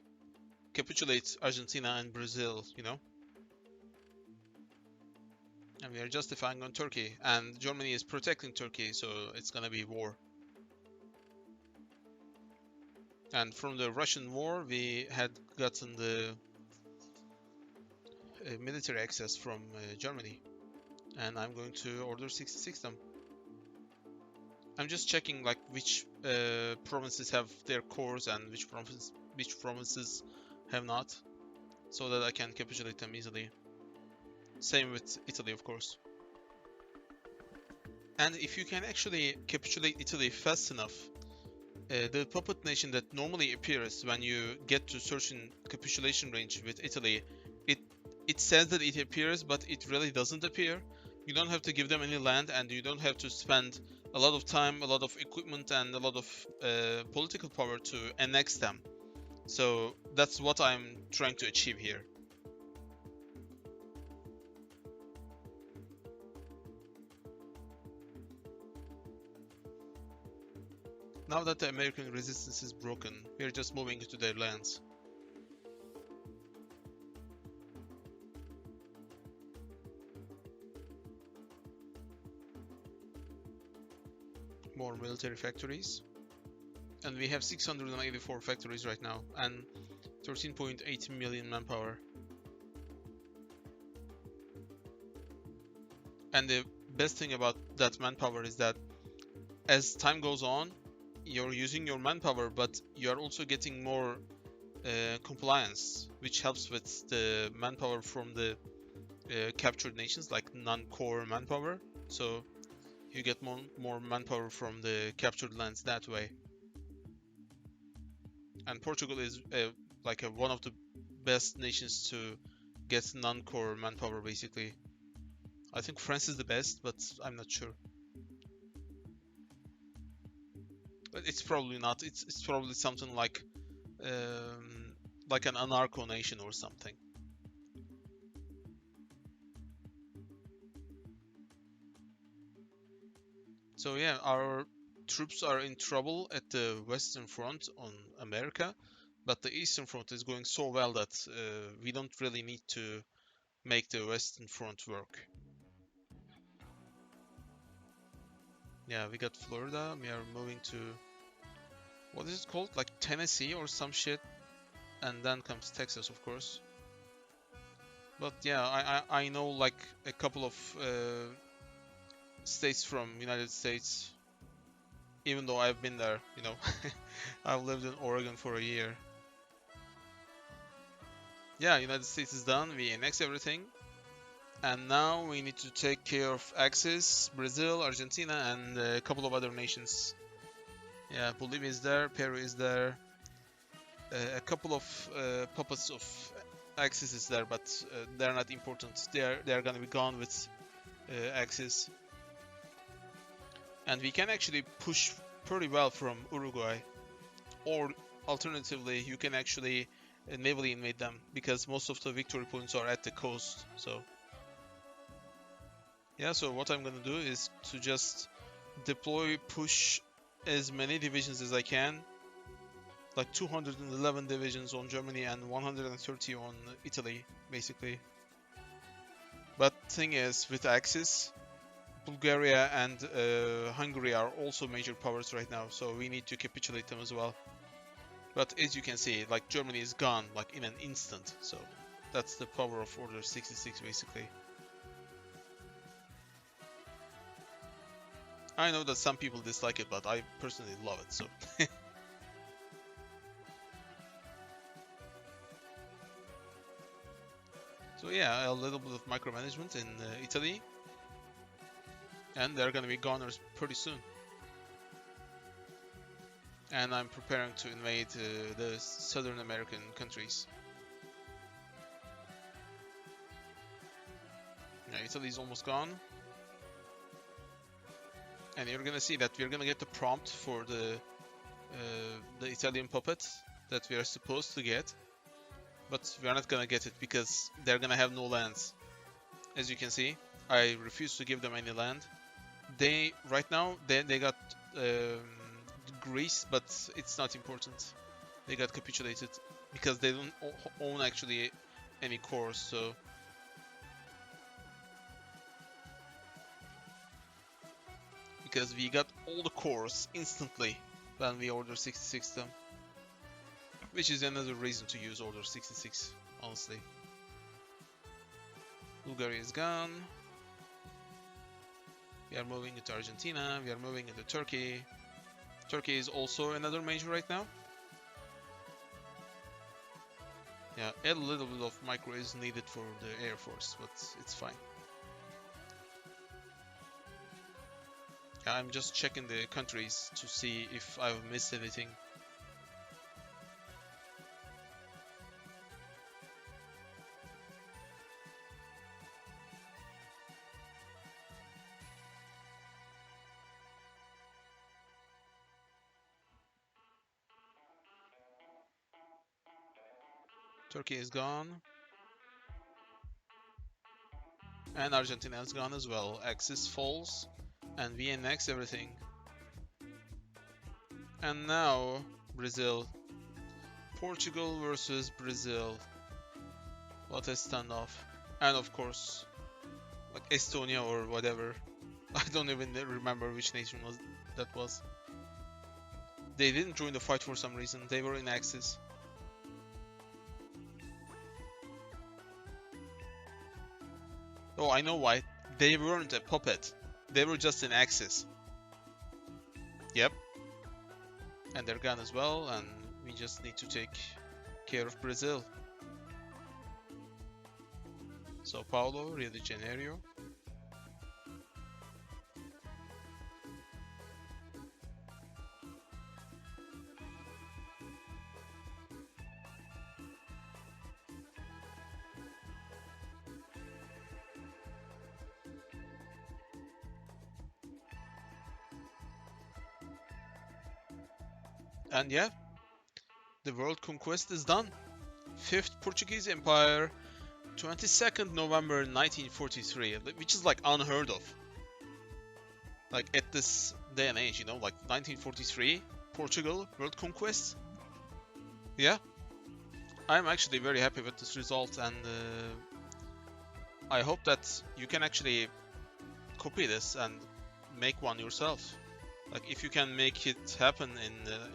capitulate Argentina and Brazil, you know? And we are justifying on Turkey, and Germany is protecting Turkey, so it's gonna be war. And from the Russian war, we had gotten the military access from Germany. And I'm going to Order 66 them. I'm just checking like which provinces have their cores and which provinces have not, so that I can capitulate them easily. Same with Italy, of course. And if you can actually capitulate Italy fast enough, the puppet nation that normally appears when you get to certain capitulation range with Italy, it says that it appears, but it really doesn't appear. You don't have to give them any land, and you don't have to spend a lot of time, a lot of equipment, and a lot of political power to annex them. So that's what I'm trying to achieve here. Now that the American resistance is broken, we're just moving into their lands. More military factories. And we have 684 factories right now, and 13.8 million manpower. And the best thing about that manpower is that as time goes on, you're using your manpower, but you're also getting more compliance, which helps with the manpower from the captured nations, like non-core manpower. So you get more manpower from the captured lands that way. And Portugal is like one of the best nations to get non-core manpower, basically. I think France is the best, but I'm not sure. But it's probably not. It's probably something like an anarcho nation or something. So yeah, our troops are in trouble at the Western Front on America, but the Eastern Front is going so well that we don't really need to make the Western Front work. Yeah, we got Florida. We are moving to, what is it called? Like Tennessee or some shit. And then comes Texas, of course. But yeah, I know like a couple of states from United States. even though I've been there, you know. I've lived in Oregon for a year. Yeah, United States is done. We annex everything. And now we need to take care of Axis, Brazil, Argentina, and a couple of other nations. Yeah, Bolivia is there, Peru is there. A couple of puppets of Axis is there, but they're not important. They're gonna be gone with Axis. And we can actually push pretty well from Uruguay. Or alternatively, you can actually navally invade them, because most of the victory points are at the coast. So yeah, so what I'm gonna do is to just deploy, push as many divisions as I can, like 211 divisions on Germany and 130 on Italy, basically. But thing is, with Axis, Bulgaria and Hungary are also major powers right now, so we need to capitulate them as well. But as you can see, like, Germany is gone like in an instant, so that's the power of Order 66 basically. I know that some people dislike it, but I personally love it, so. So yeah, a little bit of micromanagement in Italy. And they're gonna be goners pretty soon. And I'm preparing to invade the Southern American countries. Yeah, Italy's almost gone. And you're gonna see that we're gonna get the prompt for the Italian puppet that we are supposed to get, but we are not gonna get it because they're gonna have no lands. As you can see, I refuse to give them any land. They right now they got Greece, but it's not important. They got capitulated because they don't own actually any cores, so. Because we got all the cores instantly when we Order 66 them. Which is another reason to use Order 66, honestly. Bulgaria is gone. We are moving into Argentina, we are moving into Turkey. Turkey is also another major right now. Yeah, a little bit of micro is needed for the Air Force, but it's fine. I'm just checking the countries to see if I've missed anything. Turkey is gone. And Argentina is gone as well. Axis falls. And we annex everything. And now, Brazil. Portugal versus Brazil. What a standoff. And of course, like Estonia or whatever. I don't even remember which nation that was. They didn't join the fight for some reason. They were in Axis. Oh, I know why. They weren't a puppet. They were just in Axis. Yep. And they're gone as well, and we just need to take care of Brazil. Sao Paulo, Rio de Janeiro. And yeah, the world conquest is done. 5th Portuguese Empire, 22nd November 1943, which is like unheard of. Like at this day and age, you know, like 1943, Portugal, world conquest. Yeah, I'm actually very happy with this result, and I hope that you can actually copy this and make one yourself. Like, if you can make it happen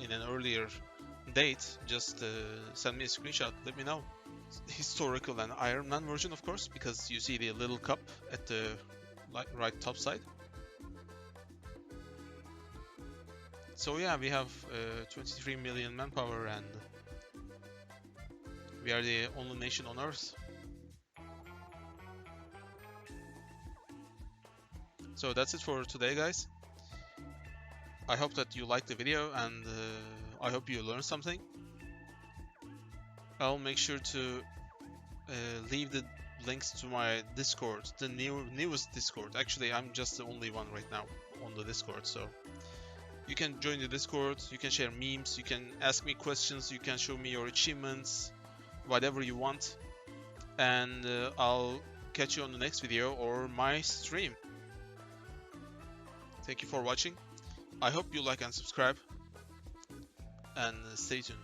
in an earlier date, just send me a screenshot, let me know. Historical and Iron Man version, of course, because you see the little cup at the right top side. So yeah, we have 23 million manpower, and we are the only nation on Earth. So that's it for today, guys. I hope that you liked the video, and I hope you learned something. I'll make sure to leave the links to my Discord, the newest Discord. Actually, I'm just the only one right now on the Discord, so you can join the Discord, you can share memes, you can ask me questions, you can show me your achievements, whatever you want, and I'll catch you on the next video or my stream. Thank you for watching. I hope you like and subscribe, and stay tuned.